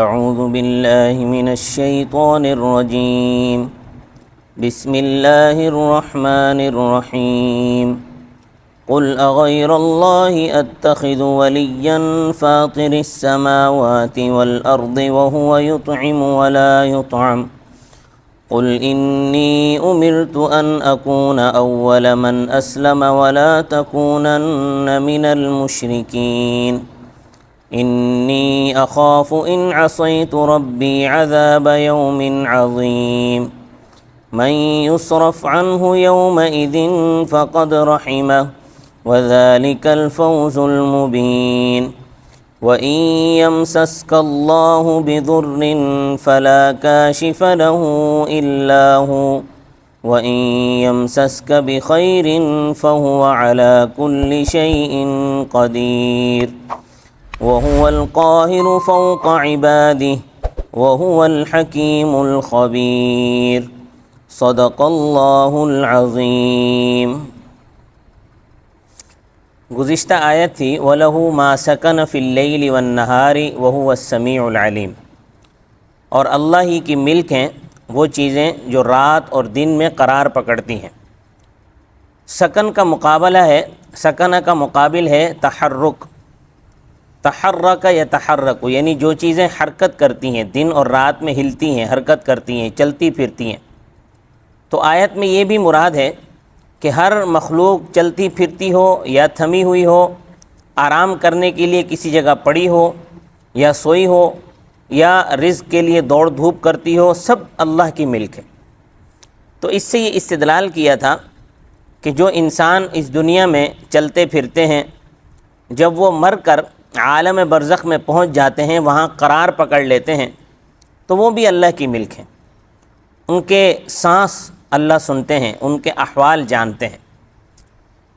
اعوذ باللہ من الشیطان الرجیم بسم اللہ الرحمن الرحیم قل اغیر اللہ اتخذ ولیا فاطر السماوات والارض وهو يطعم ولا يطعم قل انی امرت ان اکون اول من اسلم ولا تکونن من المشرکین انی اخاف ان عصیت ربی عذاب یوم عظیم من یصرف عنہ یومئذ فقد رحمہ وذلک الفوز المبین وَإِن يَمْسَسْكَ اللَّهُ بِضُرٍّ فَلَا كَاشِفَ لَهُ إِلَّا هُوَ وَإِن يَمْسَسْكَ بِخَيْرٍ فَهُوَ عَلَى كُلِّ شَيْءٍ قَدِيرٌ وَهُوَ الْقَاهِرُ فَوْقَ عِبَادِهِ وَهُوَ الْحَكِيمُ الْخَبِيرُ صدق اللہ العظیم۔ گزشتہ آیت تھی وَلَهُ مَا سَكَنَ فِي اللَّيْلِ وَالنَّهَارِ وَهُوَ السَّمِيعُ الْعَلِيمُ، اور اللہ ہی کی ملک ہیں وہ چیزیں جو رات اور دن میں قرار پکڑتی ہیں۔ سکن کا مقابلہ ہے، سکنہ کا مقابل ہے تحرک، تحرک یتحرک، یعنی جو چیزیں حرکت کرتی ہیں، دن اور رات میں ہلتی ہیں، حرکت کرتی ہیں، چلتی پھرتی ہیں۔ تو آیت میں یہ بھی مراد ہے کہ ہر مخلوق چلتی پھرتی ہو یا تھمی ہوئی ہو، آرام کرنے کے لیے کسی جگہ پڑی ہو یا سوئی ہو یا رزق کے لیے دوڑ دھوپ کرتی ہو، سب اللہ کی ملک ہے۔ تو اس سے یہ استدلال کیا تھا کہ جو انسان اس دنیا میں چلتے پھرتے ہیں، جب وہ مر کر عالم برزخ میں پہنچ جاتے ہیں، وہاں قرار پکڑ لیتے ہیں، تو وہ بھی اللہ کی ملک ہیں۔ ان کے سانس اللہ سنتے ہیں، ان کے احوال جانتے ہیں۔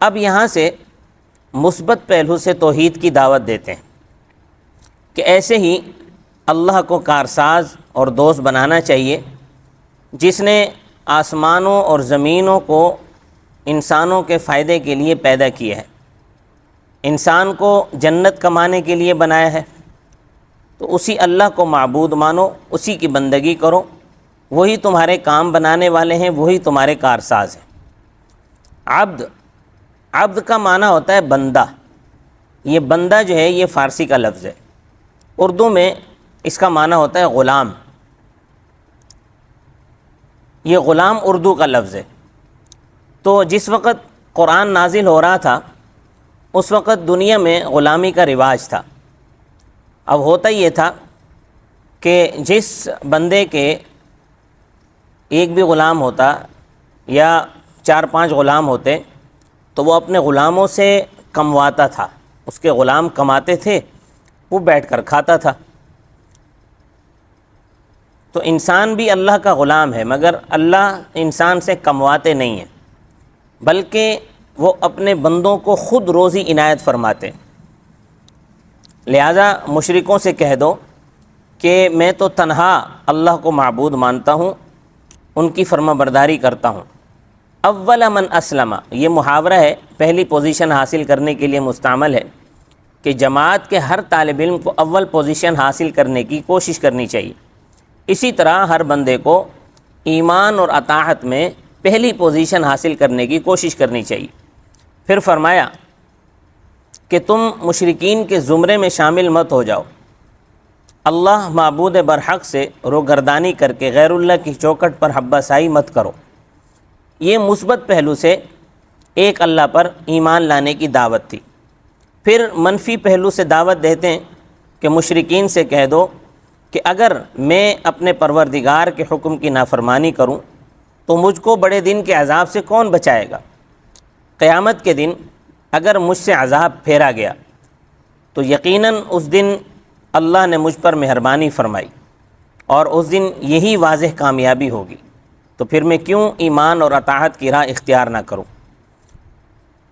اب یہاں سے مثبت پہلو سے توحید کی دعوت دیتے ہیں کہ ایسے ہی اللہ کو کارساز اور دوست بنانا چاہیے، جس نے آسمانوں اور زمینوں کو انسانوں کے فائدے کے لیے پیدا کیا ہے، انسان کو جنت کمانے کے لیے بنایا ہے۔ تو اسی اللہ کو معبود مانو، اسی کی بندگی کرو، وہی تمہارے کام بنانے والے ہیں، وہی تمہارے کارساز ہیں۔ عبد، عبد کا معنی ہوتا ہے بندہ۔ یہ بندہ جو ہے یہ فارسی کا لفظ ہے، اردو میں اس کا معنی ہوتا ہے غلام۔ یہ غلام اردو کا لفظ ہے۔ تو جس وقت قرآن نازل ہو رہا تھا اس وقت دنیا میں غلامی کا رواج تھا۔ اب ہوتا یہ تھا کہ جس بندے کے ایک بھی غلام ہوتا یا 4-5 غلام ہوتے تو وہ اپنے غلاموں سے کمواتا تھا، اس کے غلام کماتے تھے، وہ بیٹھ کر کھاتا تھا۔ تو انسان بھی اللہ کا غلام ہے، مگر اللہ انسان سے کمواتے نہیں ہیں، بلکہ وہ اپنے بندوں کو خود روزی عنایت فرماتے۔ لہذا مشرکوں سے کہہ دو کہ میں تو تنہا اللہ کو معبود مانتا ہوں، ان کی فرما برداری کرتا ہوں۔ اول من اسلم، یہ محاورہ ہے، پہلی پوزیشن حاصل کرنے کے لیے مستعمل ہے کہ جماعت کے ہر طالب علم کو اول پوزیشن حاصل کرنے کی کوشش کرنی چاہیے۔ اسی طرح ہر بندے کو ایمان اور اطاعت میں پہلی پوزیشن حاصل کرنے کی کوشش کرنی چاہیے۔ پھر فرمایا کہ تم مشرکین کے زمرے میں شامل مت ہو جاؤ، اللہ معبود برحق سے روگردانی کر کے غیر اللہ کی چوکٹ پر حبہ سائی مت کرو۔ یہ مثبت پہلو سے ایک اللہ پر ایمان لانے کی دعوت تھی۔ پھر منفی پہلو سے دعوت دیتے ہیں کہ مشرکین سے کہہ دو کہ اگر میں اپنے پروردگار کے حکم کی نافرمانی کروں تو مجھ کو بڑے دن کے عذاب سے کون بچائے گا؟ قیامت کے دن اگر مجھ سے عذاب پھیرا گیا تو یقیناً اس دن اللہ نے مجھ پر مہربانی فرمائی اور اس دن یہی واضح کامیابی ہوگی، تو پھر میں کیوں ایمان اور اطاعت کی راہ اختیار نہ کروں؟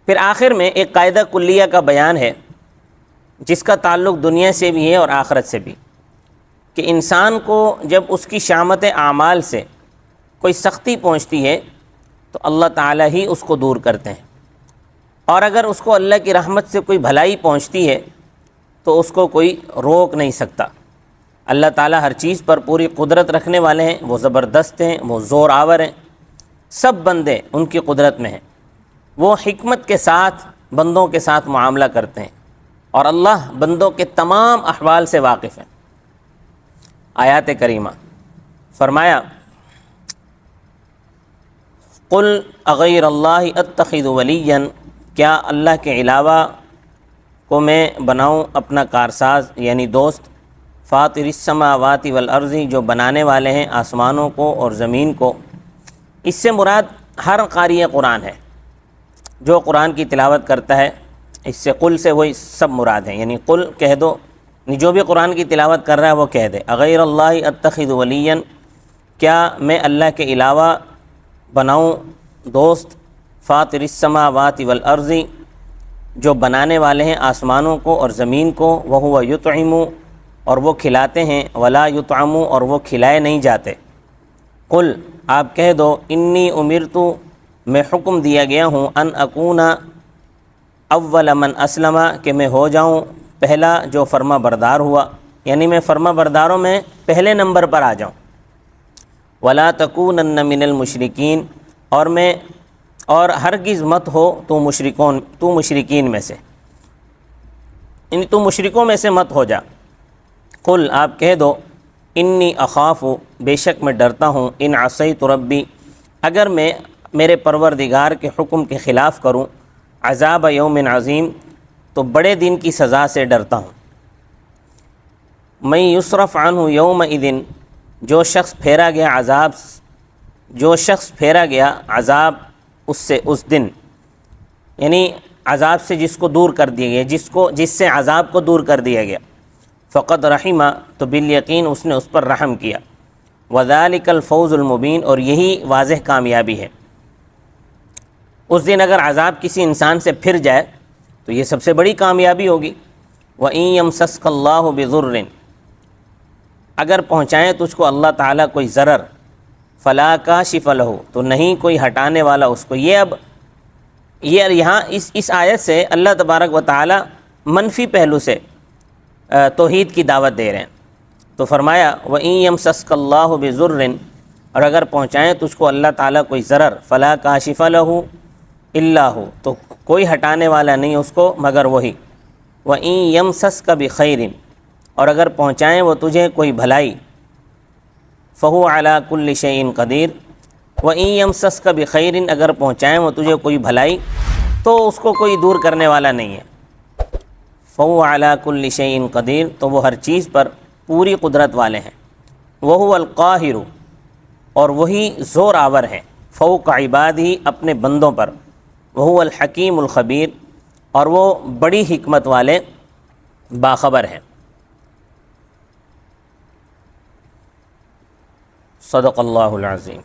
پھر آخر میں ایک قاعدہ کلیہ کا بیان ہے جس کا تعلق دنیا سے بھی ہے اور آخرت سے بھی، کہ انسان کو جب اس کی شامت اعمال سے کوئی سختی پہنچتی ہے تو اللہ تعالیٰ ہی اس کو دور کرتے ہیں، اور اگر اس کو اللہ کی رحمت سے کوئی بھلائی پہنچتی ہے تو اس کو کوئی روک نہیں سکتا۔ اللہ تعالیٰ ہر چیز پر پوری قدرت رکھنے والے ہیں، وہ زبردست ہیں، وہ زور آور ہیں، سب بندے ان کی قدرت میں ہیں، وہ حکمت کے ساتھ بندوں کے ساتھ معاملہ کرتے ہیں، اور اللہ بندوں کے تمام احوال سے واقف ہیں۔ آیات کریمہ فرمایا قل اغیر اللہ اتخذ ولیا، کیا اللہ کے علاوہ کو میں بناؤں اپنا کارساز یعنی دوست، فاطر السماوات والارض، جو بنانے والے ہیں آسمانوں کو اور زمین کو۔ اس سے مراد ہر قاری قرآن ہے، جو قرآن کی تلاوت کرتا ہے، اس سے قل سے وہی سب مراد ہیں، یعنی قل کہہ دو، جو بھی قرآن کی تلاوت کر رہا ہے وہ کہہ دے اغیر اللہ اتخذ ولیا، کیا میں اللہ کے علاوہ بناؤں دوست، فاطر السماوات والارض، جو بنانے والے ہیں آسمانوں کو اور زمین کو، وہو یطعم، اور وہ کھلاتے ہیں، ولا یطعم، اور وہ کھلائے نہیں جاتے۔ قل آپ کہہ دو انی امرت، میں حکم دیا گیا ہوں، ان اکون اول من اسلم، کہ میں ہو جاؤں پہلا جو فرما بردار ہوا، یعنی میں فرما برداروں میں پہلے نمبر پر آ جاؤں۔ ولا تکونن من المشرکین، اور ہرگز مت ہو تو مشرکین میں سے، یعنی تو مشرکوں میں سے مت ہو جا۔ قل آپ کہہ دو انی اخاف، بے شک میں ڈرتا ہوں، ان عصیت ربی، اگر میں میرے پروردگار کے حکم کے خلاف کروں، عذاب یوم عظیم، تو بڑے دن کی سزا سے ڈرتا ہوں۔ من یصرف عنہ یومئذ، جو شخص پھیرا گیا عذاب اس سے اس دن، یعنی عذاب سے جس کو دور کر دیا گیا، جس سے عذاب کو دور کر دیا گیا، فقد رحمہ، تو بالیقین اس نے اس پر رحم کیا، وذالک الفوز المبین، اور یہی واضح کامیابی ہے۔ اس دن اگر عذاب کسی انسان سے پھر جائے تو یہ سب سے بڑی کامیابی ہوگی۔ وَإِن يَمْسَسْكَ اللَّهُ بِضُرٍّ، اگر پہنچائیں تجھ کو اللہ تعالیٰ کوئی ضرر، فَلَا كَاشِفَ لَهُ، تو نہیں کوئی ہٹانے والا اس کو۔ یہ یہاں اس آیت سے اللہ تبارک و تعالیٰ منفی پہلو سے توحید کی دعوت دے رہے ہیں۔ تو فرمایا وَإِن يَمْسَسْكَ اللَّهُ بِضُرٍّ، اور اگر پہنچائیں تجھ کو اللہ تعالیٰ کوئی ضرر، فَلَا كَاشِفَ لَهُ إِلَّا هُ، تو کوئی ہٹانے والا نہیں اس کو مگر وہی۔ وَإِن يَمْسَسْكَ بِخَيْرٍ، اور اگر پہنچائیں وہ تجھے کوئی بھلائی، فَهُوَ عَلَى كُلِّ شَيْءٍ قَدِيرٌ، وَإِن يَمْسَسْكَ بِخَيْرٍ، اگر پہنچائیں وہ تجھے کوئی بھلائی تو اس کو کوئی دور کرنے والا نہیں ہے۔ فَهُوَ عَلَى كُلِّ شَيْءٍ قَدِيرٌ، تو وہ ہر چیز پر پوری قدرت والے ہیں۔ وَهُوَ الْقَاهِرُ، اور وہی زور آور ہے، فوق عبادہ، اپنے بندوں پر۔ وَهُوَ الْحَكِيمُ الْخَبِيرُ، اور وہ بڑی حکمت والے باخبر ہیں۔ صدق اللہ العظیم۔